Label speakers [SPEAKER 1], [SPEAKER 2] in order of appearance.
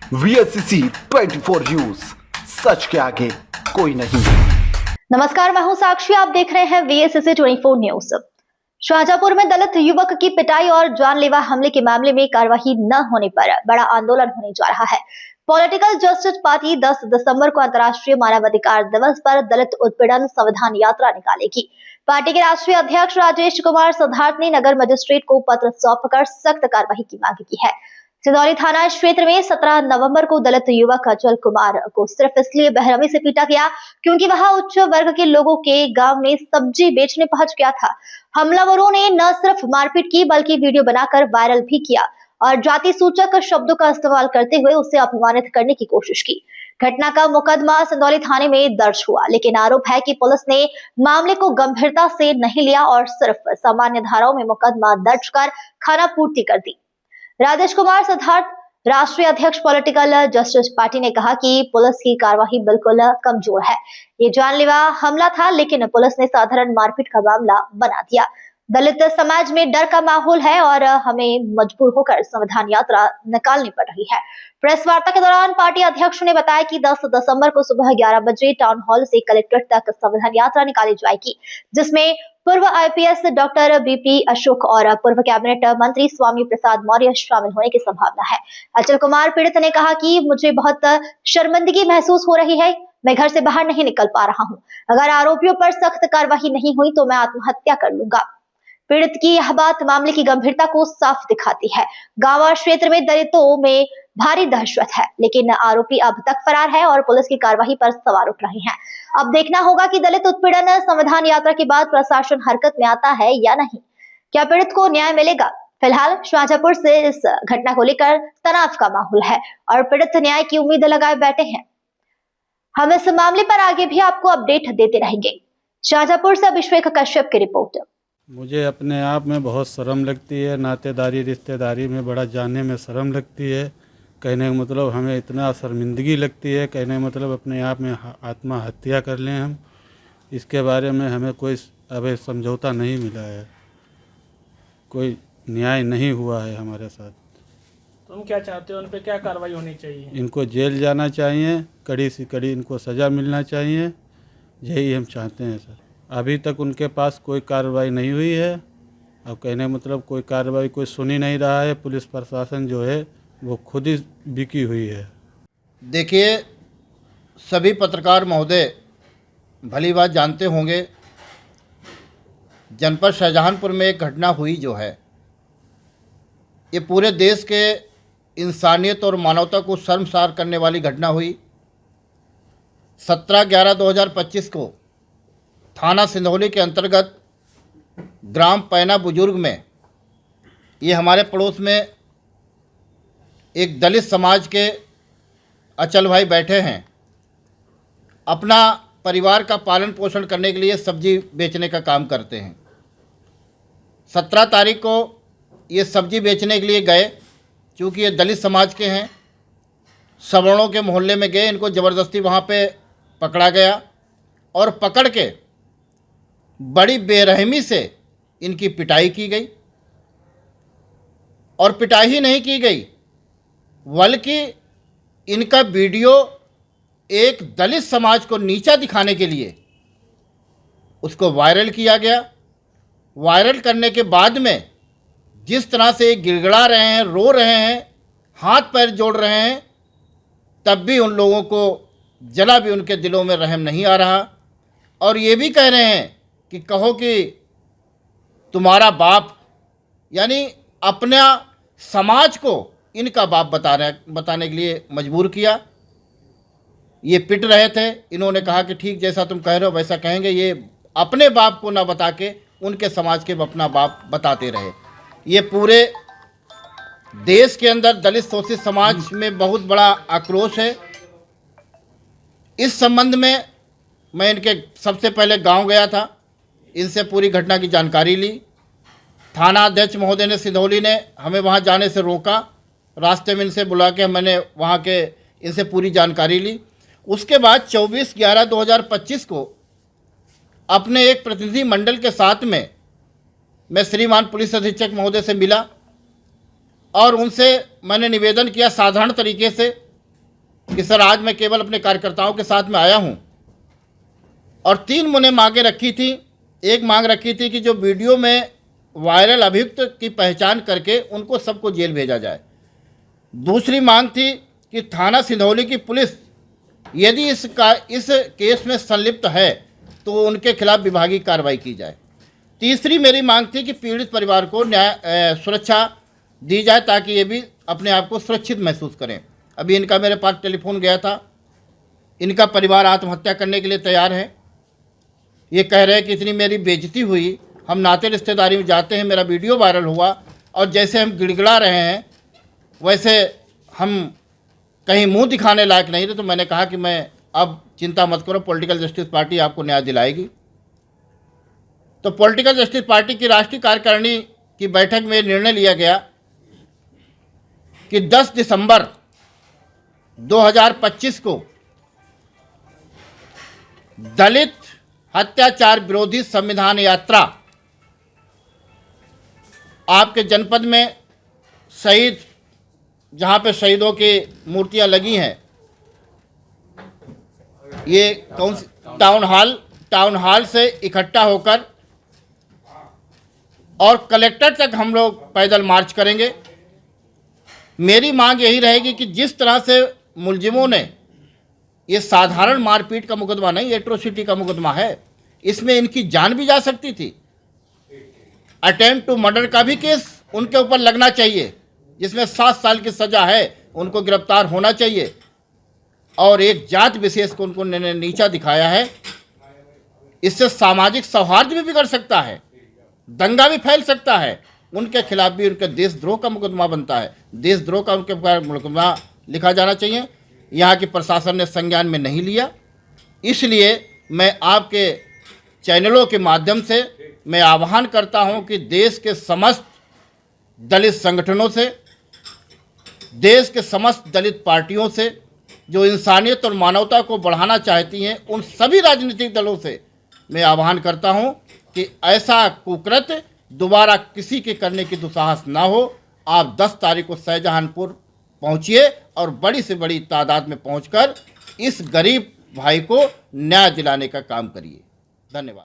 [SPEAKER 1] VSCC 24 news, सच के आगे कोई नहीं।
[SPEAKER 2] नमस्कार, मैं हूं साक्षी। आप देख रहे हैं VSCC 24 न्यूज। शाहजहांपुर में दलित युवक की पिटाई और जानलेवा हमले के मामले में कार्रवाई न होने पर बड़ा आंदोलन होने जा रहा है। पॉलिटिकल जस्टिस पार्टी 10 दिसंबर को अंतर्राष्ट्रीय मानवाधिकार दिवस पर दलित उत्पीड़न संविधान यात्रा निकालेगी। पार्टी के राष्ट्रीय अध्यक्ष राजेश कुमार सिद्धार्थ ने नगर मजिस्ट्रेट को पत्र सौंपकर सख्त कार्रवाई की मांग की है। सिंदौली थाना क्षेत्र में 17 नवंबर को दलित युवक अचल कुमार को सिर्फ इसलिए बेरहमी से पीटा गया क्योंकि वह उच्च वर्ग के लोगों के गांव में सब्जी बेचने पहुंच गया था। हमलावरों ने न सिर्फ मारपीट की बल्कि वीडियो बनाकर वायरल भी किया और जाति सूचक शब्दों का इस्तेमाल करते हुए उसे अपमानित करने की कोशिश की। घटना का मुकदमा सिंदौली थाने में दर्ज हुआ, लेकिन आरोप है कि पुलिस ने मामले को गंभीरता से नहीं लिया और सिर्फ सामान्य धाराओं में मुकदमा दर्ज कर खाना पूर्ति कर दी। राजेश कुमार सिद्धार्थ, राष्ट्रीय अध्यक्ष पॉलिटिकल जस्टिस पार्टी, ने कहा कि पुलिस की कार्रवाई बिल्कुल कमजोर है। ये जानलेवा हमला था, लेकिन पुलिस ने साधारण मारपीट का मामला बना दिया। दलित समाज में डर का माहौल है और हमें मजबूर होकर संविधान यात्रा निकालनी पड़ रही है। प्रेस वार्ता के दौरान पार्टी अध्यक्ष ने बताया कि 10 दिसंबर को सुबह 11 बजे टाउन हॉल से कलेक्ट्रेट तक संविधान यात्रा निकाली जाएगी, जिसमें पूर्व IPS डॉक्टर BP अशोक और पूर्व कैबिनेट मंत्री स्वामी प्रसाद मौर्य शामिल होने की संभावना है। अचल कुमार पीड़ित ने कहा कि मुझे बहुत शर्मिंदगी महसूस हो रही है, मैं घर से बाहर नहीं निकल पा रहा हूँ। अगर आरोपियों पर सख्त कार्रवाई नहीं हुई तो मैं आत्महत्या कर लूंगा। पीड़ित की यह बात मामले की गंभीरता को साफ दिखाती है। गांव और क्षेत्र में दलितों में भारी दहशत है, लेकिन आरोपी अब तक फरार है और पुलिस की कार्रवाई पर सवाल उठ रहे हैं। अब देखना होगा कि दलित उत्पीड़न संविधान यात्रा के बाद प्रशासन हरकत में आता है या नहीं। क्या पीड़ित को न्याय मिलेगा? फिलहाल शाहजहांपुर से इस घटना को लेकर तनाव का माहौल है और पीड़ित न्याय की उम्मीद लगाए बैठे हैं। हम इस मामले पर आगे भी आपको अपडेट देते रहेंगे। शाहजहांपुर से अभिषेक कश्यप की रिपोर्ट।
[SPEAKER 3] मुझे अपने आप में बहुत शर्म लगती है, नातेदारी रिश्तेदारी में बड़ा जाने में शर्म लगती है। कहने का मतलब हमें इतना शर्मिंदगी लगती है, कहने का मतलब अपने आप में आत्महत्या कर लें हम। इसके बारे में हमें कोई अभी समझौता नहीं मिला है, कोई न्याय नहीं हुआ है हमारे साथ।
[SPEAKER 4] तुम क्या चाहते हो? उन पे क्या कार्रवाई होनी चाहिए?
[SPEAKER 3] इनको जेल जाना चाहिए, कड़ी से कड़ी इनको सज़ा मिलना चाहिए, यही हम चाहते हैं सर। अभी तक उनके पास कोई कार्रवाई नहीं हुई है। अब कहने का मतलब कोई कार्रवाई कोई सुन ही नहीं रहा है। पुलिस प्रशासन जो है वो खुद ही बिकी हुई है।
[SPEAKER 5] देखिए, सभी पत्रकार महोदय भली बात जानते होंगे, जनपद शाहजहांपुर में एक घटना हुई जो है, ये पूरे देश के इंसानियत और मानवता को शर्मसार करने वाली घटना हुई। 17/11/2025 को थाना सिंदौली के अंतर्गत ग्राम पैना बुजुर्ग में, ये हमारे पड़ोस में एक दलित समाज के अचल भाई बैठे हैं। अपना परिवार का पालन पोषण करने के लिए सब्जी बेचने का काम करते हैं। 17 तारीख को ये सब्जी बेचने के लिए गए, क्योंकि ये दलित समाज के हैं। सवर्णों के मोहल्ले में गए, इनको ज़बरदस्ती वहाँ पे पकड़ा गया और पकड़ के बड़ी बेरहमी से इनकी पिटाई की गई। और पिटाई ही नहीं की गई, बल्कि इनका वीडियो एक दलित समाज को नीचा दिखाने के लिए उसको वायरल किया गया। वायरल करने के बाद में जिस तरह से गिड़गिड़ा रहे हैं, रो रहे हैं, हाथ पैर जोड़ रहे हैं, तब भी उन लोगों को जरा भी उनके दिलों में रहम नहीं आ रहा। और ये भी कह रहे हैं कि कहो कि तुम्हारा बाप, यानी अपना समाज को इनका बाप बताने के लिए मजबूर किया। ये पिट रहे थे, इन्होंने कहा कि ठीक जैसा तुम कह रहे हो वैसा कहेंगे। ये अपने बाप को ना बता के उनके समाज के अपना बाप बताते रहे। ये पूरे देश के अंदर दलित शोषित समाज में बहुत बड़ा आक्रोश है। इस संबंध में मैं इनके सबसे पहले गांव गया था, इनसे पूरी घटना की जानकारी ली। थाना अध्यक्ष महोदय ने, सिंदौली ने हमें वहां जाने से रोका। रास्ते में इनसे बुला के मैंने वहां के इनसे पूरी जानकारी ली। उसके बाद 24/11/2025 को अपने एक प्रतिनिधि मंडल के साथ में मैं श्रीमान पुलिस अधीक्षक महोदय से मिला और उनसे मैंने निवेदन किया साधारण तरीके से कि सर आज मैं केवल अपने कार्यकर्ताओं के साथ में आया हूं और 3 मैंने मांगें रखी थी। एक मांग रखी थी कि जो वीडियो में वायरल अभियुक्त की पहचान करके उनको सबको जेल भेजा जाए। दूसरी मांग थी कि थाना सिंधौली की पुलिस यदि इस केस में संलिप्त है तो उनके खिलाफ विभागीय कार्रवाई की जाए। तीसरी मेरी मांग थी कि पीड़ित परिवार को न्याय सुरक्षा दी जाए ताकि ये भी अपने आप को सुरक्षित महसूस करें। अभी इनका मेरे पास टेलीफोन गया था, इनका परिवार आत्महत्या करने के लिए तैयार है। ये कह रहे हैं कि इतनी मेरी बेइज्जती हुई, हम नाते रिश्तेदारी में जाते हैं, मेरा वीडियो वायरल हुआ और जैसे हम गिड़गिड़ा रहे हैं वैसे हम कहीं मुंह दिखाने लायक नहीं थे। तो मैंने कहा कि मैं अब चिंता मत करो, पॉलिटिकल जस्टिस पार्टी आपको न्याय दिलाएगी। तो पॉलिटिकल जस्टिस पार्टी की राष्ट्रीय कार्यकारिणी की बैठक में निर्णय लिया गया कि 10 दिसंबर 2025 को दलित अत्याचार विरोधी संविधान यात्रा आपके जनपद में शहीद, जहाँ पे शहीदों की मूर्तियां लगी हैं, ये कौन सी टाउन हॉल से इकट्ठा होकर और कलेक्टर तक हम लोग पैदल मार्च करेंगे। मेरी मांग यही रहेगी कि जिस तरह से मुलजिमों ने, ये साधारण मारपीट का मुकदमा नहीं, एट्रोसिटी का मुकदमा है, इसमें इनकी जान भी जा सकती थी। अटेम्प्ट टू मर्डर का भी केस उनके ऊपर लगना चाहिए, जिसमें 7 साल की सज़ा है, उनको गिरफ्तार होना चाहिए। और एक जात विशेष को उनको नीचा दिखाया है, इससे सामाजिक सौहार्द भी बिगड़ सकता है, दंगा भी फैल सकता है। उनके खिलाफ भी उनके देशद्रोह का मुकदमा बनता है, देशद्रोह का उनके ऊपर मुकदमा लिखा जाना चाहिए। यहाँ की प्रशासन ने संज्ञान में नहीं लिया, इसलिए मैं आपके चैनलों के माध्यम से मैं आह्वान करता हूँ कि देश के समस्त दलित संगठनों से, देश के समस्त दलित पार्टियों से जो इंसानियत और मानवता को बढ़ाना चाहती हैं, उन सभी राजनीतिक दलों से मैं आह्वान करता हूं कि ऐसा कुकृत्य दोबारा किसी के करने की दुस्साहस ना हो। आप 10 तारीख को शाहजहांपुर पहुंचिए और बड़ी से बड़ी तादाद में पहुंचकर इस गरीब भाई को न्याय दिलाने का काम करिए। धन्यवाद।